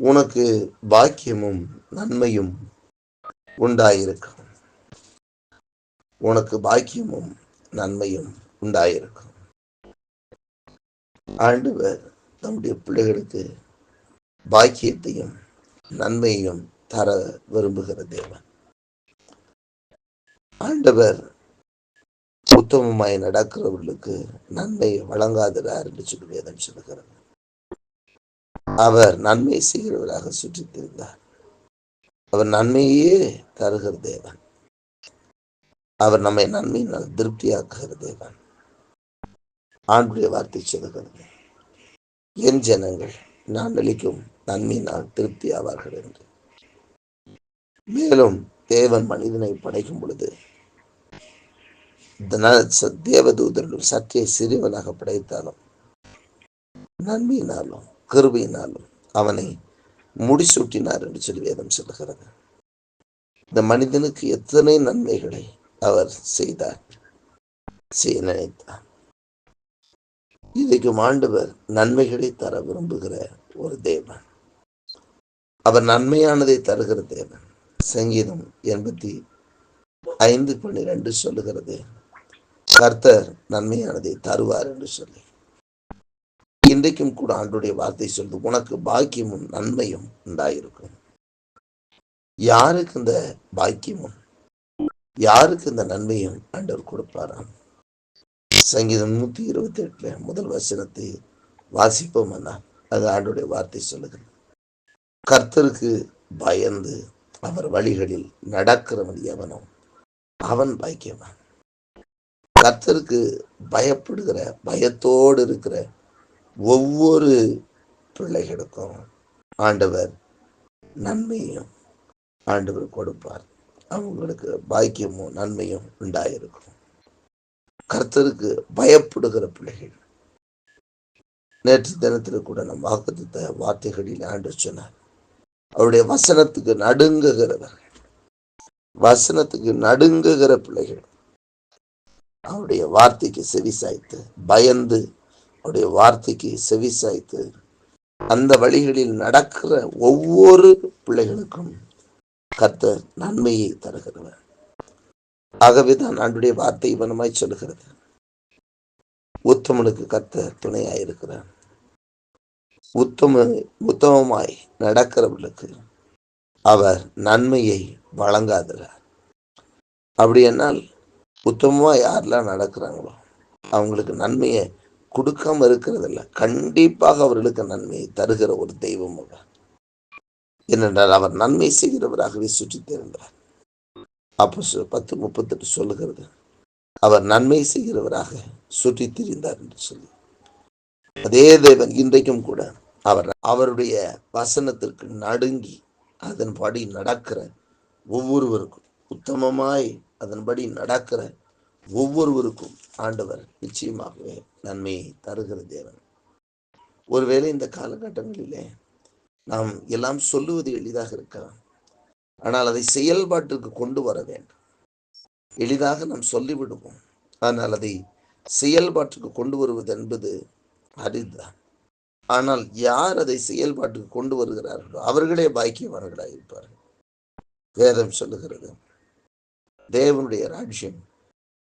உனக்கு பாக்கியமும் நன்மையும் உண்டாயிருக்கும். உனக்கு பாக்கியமும் நன்மையும் உண்டாயிருக்கும். ஆண்டவர் தம்முடைய பிள்ளைகளுக்கு பாக்கியத்தையும் நன்மையையும் தர விரும்புகிற தேவன். ஆண்டவர் உத்தமமாய் நடக்கிறவர்களுக்கு நன்மை வழங்காதிரார் என்று சொல்லி வேதம் சொல்லுகிறது. அவர் நன்மை செய்கிறவராக சுற்றித் திரிந்தார். அவர் நன்மையே தருகிற தேவன். அவர் நம்மை நன்மையினால் திருப்தியாக்குகிற தேவன். ஆண்டுடைய வார்த்தை சொல்லுகிறது, என் ஜனங்கள் நான் அளிக்கும் நன்மையினால் திருப்தி ஆவார்கள் என்று. மேலும் தேவன் மனிதனை படைக்கும் பொழுது தேவதூதர்களும் சற்றே சிறியவனாக படைத்தாலும் நன்மையினாலும் கிருபையினாலும் அவனை முடிசூட்டினார் என்று சொல்லி வேதம் சொல்லுகிறது. இந்த மனிதனுக்கு எத்தனை நன்மைகளை அவர் செய்தார், செய்ய நினைத்தார். இதைக்கும் ஆண்டவர் நன்மைகளை தர விரும்புகிற ஒரு தேவன். அவர் நன்மையானதை தருகிற தேவன். சங்கீதம் 85:12 சொல்லுகிறது, கர்த்தர் நன்மையானதை தருவார் என்று சொல்லி. இன்றைக்கும் கூட ஆண்டுடைய வார்த்தை சொல்லுது, உனக்கு பாக்கியமும் நன்மையும் உண்டாயிருக்கும். யாருக்கு இந்த பாக்கியமும் யாருக்கு இந்த நன்மையும் ஆண்டவர் கொடுப்பாராம்? சங்கீதம் 128 முதல் வசனத்தை வாசிப்போம். அது ஆண்டுடைய வார்த்தை சொல்லுகிறது, கர்த்தருக்கு பயந்து அவர் வழிகளில் நடக்கிறவன் எவனோ அவன் பாக்கியவான். கர்த்தருக்கு பயப்படுகிற, பயத்தோடு இருக்கிற ஒவ்வொரு பிள்ளைகளுக்கும் ஆண்டவர் நன்மையும் ஆண்டவர் கொடுப்பார். அவங்களுக்கு பாக்கியமும் நன்மையும் உண்டாயிருக்கும். கர்த்தருக்கு பயப்படுகிற பிள்ளைகள். நேற்று தினத்தில் கூட நம் வாக்குத்த வார்த்தைகளில் ஆண்டவர் சொன்னார், அவருடைய வசனத்துக்கு நடுங்குகிறவர்கள், வசனத்துக்கு நடுங்குகிற பிள்ளைகள் அவருடைய வார்த்தைக்கு செவிசாய்த்து, பயந்து அவருடைய வார்த்தைக்கு செவிசாய்த்து அந்த வழிகளில் நடக்கிற ஒவ்வொரு பிள்ளைகளுக்கும் கர்த்தர் நன்மையை தருகிறவர். ஆகவேதான் ஆண்டுடைய வார்த்தை இவனமாய் சொல்லுகிறது, உத்தமனுக்கு கர்த்தர் துணையாயிருக்கிறார். உத்தமமாய் நடக்கிறவர்களுக்கு அவர் நன்மையை வழங்காதிரார். அப்படி என்னால் உத்தமமா யாரெல்லாம் நடக்கிறாங்களோ அவங்களுக்கு நன்மையை கொடுக்காம இருக்கிறதில்ல. கண்டிப்பாக அவர்களுக்கு நன்மையை தருகிற ஒரு தெய்வம் அவர். ஏனென்றால் அவர் நன்மை செய்கிறவராகவே சுற்றித் திரிந்தார். அப்போஸ்தலர் 10:38 சொல்லுகிறது, அவர் நன்மை செய்கிறவராக சுற்றித் திரிந்தார் என்று சொல்லி. அதே தேவன் இன்றைக்கும் கூட அவருடைய வசனத்திற்கு நடுங்கி அதன்படி நடக்கிற ஒவ்வொருவருக்கும், உத்தமமாய் அதன்படி நடக்கிற ஒவ்வொருவருக்கும் ஆண்டவர் நிச்சயமாகவே நன்மையை தருகிற தேவன். ஒருவேளை இந்த காலகட்டங்களிலே நாம் எல்லாம் சொல்லுவது எளிதாக இருக்கலாம், ஆனால் அதை செயல்பாட்டிற்கு கொண்டு வர வேண்டும். எளிதாக நாம் சொல்லிவிடுவோம், ஆனால் அதை செயல்பாட்டுக்கு கொண்டு வருவது என்பது அரிதுதான். ஆனால் யார் அதை செயல்பாட்டுக்கு கொண்டு வருகிறார்களோ அவர்களே பாக்கியவான்களாக இருப்பார்கள். வேதம் சொல்லுகிறது, தேவனுடைய ராஜ்யம்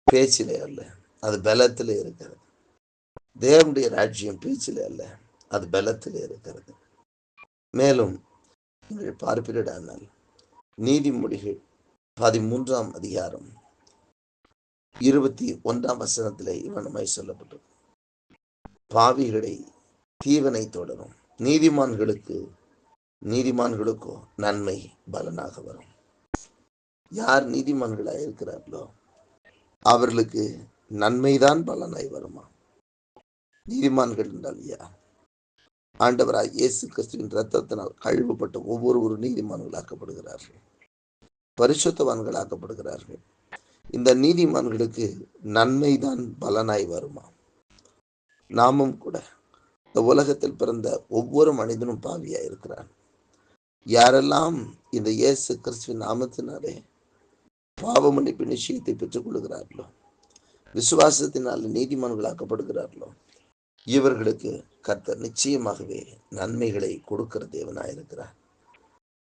பேச்சிலே அல்ல, அது பலத்திலே இருக்கிறது. தேவனுடைய ராஜ்யம் பேச்சிலே அல்ல, அது பலத்திலே இருக்கிறது. மேலும் நீங்கள் பார்ப்பீர்கள், நீதிமொழிகள் 13ஆம் அதிகாரம் 21ஆம் வசனத்திலே இவனமாய் சொல்லப்பட்டது, பாவிகளை தீவனை தொடரும், நீதிமான்களுக்கோ நன்மை பலனாக வரும். யார் நீதிமான்களாக இருக்கிறார்களோ அவர்களுக்கு நன்மைதான் பலனாய் வருமா? நீதிமான்கள் என்றால் யார்? ஆண்டவராய் இயேசு கிறிஸ்துவின் இரத்தத்தினால் கழுவப்பட்ட ஒவ்வொரு நீதிமான்களாக்கப்படுகிறார்கள், பரிசுத்தவான்களாக்கப்படுகிறார்கள். இந்த நீதிமான்களுக்கு நன்மைதான் பலனாய் வருமா? நாமும் கூட இந்த உலகத்தில் பிறந்த ஒவ்வொரு மனிதனும் பாவியா இருக்கிறான். யாரெல்லாம் இந்த இயேசு கிறிஸ்துவின் நாமத்தினாலே பாவ மன்னிப்பு நிச்சயத்தை பெற்றுக் கொள்கிறார்களோ, விசுவாசத்தினால் நீதிமான்களாக்கப்படுகிறார்களோ, இவர்களுக்கு கர்த்தர் நிச்சயமாகவே நன்மைகளை கொடுக்கிற தேவனாயிருக்கிறார்.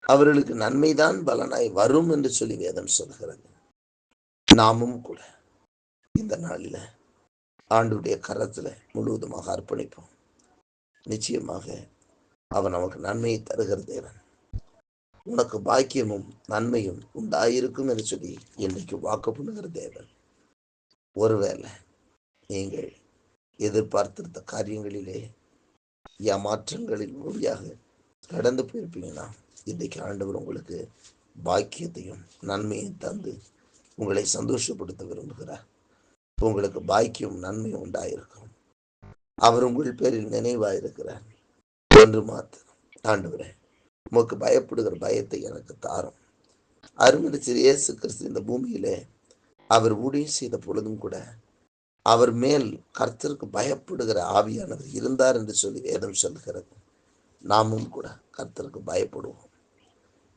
அவர்களுக்கு நன்மைதான் பலனாய் வரும் என்று சொல்லி வேதம் சொல்கிறது. நாமும் கூட இந்த நாளில ஆண்டுடைய கரத்துல முழுவதுமாக அர்ப்பணிப்போம். நிச்சயமாக அவன் நமக்கு நன்மையை தருகிற தேவன். உனக்கு பாக்கியமும் நன்மையும் உண்டாயிருக்கும் என்று சொல்லி இன்றைக்கு வாக்கு பண்ணுகிற தேவன். ஒருவேளை நீங்கள் எதிர்பார்த்திருந்த காரியங்களிலே ஏமாற்றங்களின் வழியாக கடந்து போயிருப்பீங்கன்னா, இன்றைக்கு ஆண்டவர் உங்களுக்கு பாக்கியத்தையும் நன்மையும் தந்து உங்களை சந்தோஷப்படுத்த விரும்புகிறார். உங்களுக்கு பாக்கியம் நன்மையும் உண்டாயிருக்கும். அவர் உங்கள் பேரில் நினைவாயிருக்கிறார். ஒன்று மாத்திரம், ஆண்டவரே உமக்கு பயப்படுகிற பயத்தை எனக்கு தாரும். அருமையான இயேசு கிறிஸ்து இந்த பூமியிலே அவர் ஊழியம் செய்த பொழுதும் கூட அவர் மேல் கர்த்தருக்கு பயப்படுகிற ஆவியானவர் இருந்தார் என்று சொல்லி வேதம் சொல்கிறது. நாமும் கூட கர்த்தருக்கு பயப்படுவோம்.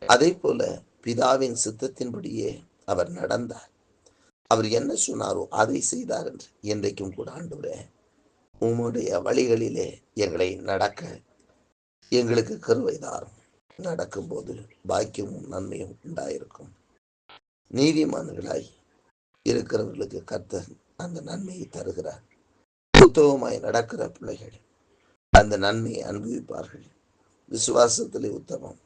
அதே போல பிதாவின் சித்தத்தின்படியே அவர் நடந்தார். அவர் என்ன சொன்னாரோ அதை செய்தார் என்று இன்றைக்கும் கூட ஆண்டவரே உம்முடைய வழிகளிலே எங்களை நடக்க எங்களுக்கு கிருபை தாரும். நடக்கும்போது பாக்கியமும் நன்மையும் உண்டாயிருக்கும். நீதிமான்களாய் இருக்கிறவர்களுக்கு கர்த்தர் அந்த நன்மையை தருகிறார். உத்தமமாய் நடக்கிற பிள்ளைகள் அந்த நன்மையை அனுபவிப்பார்கள். விசுவாசத்திலே உத்தமம்.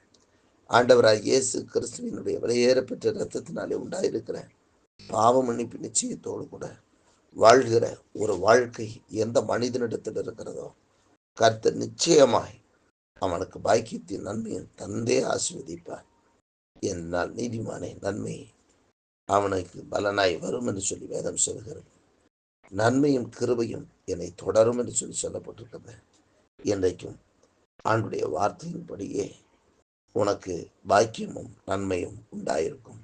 ஆண்டவராய் இயேசு கிறிஸ்துவினுடைய விலையேறப்பெற்ற இரத்தத்தினாலே உண்டாயிருக்கிற பாவ மன்னிப்பு நிச்சயத்தோடு கூட வாழ்கிற ஒரு வாழ்க்கை எந்த மனிதனிடத்தில் இருக்கிறதோ கர்த்தர் நிச்சயமாய் அவனுக்கு பாக்கியத்தின் நன்மையும் தந்தே ஆசீர்வதிப்பார். என்னால் நீதிமானே நன்மை அவனுக்கு பலனாய் வரும் என்று சொல்லி வேதம் சொல்கிறது. நன்மையும் கிருபையும் என்னை தொடரும் என்று சொல்லி சொல்லப்பட்டிருக்கிறது. இன்றைக்கும் ஆண்டுடைய வார்த்தையின்படியே உனக்கு பாக்கியமும் நன்மையும் உண்டாயிருக்கும்.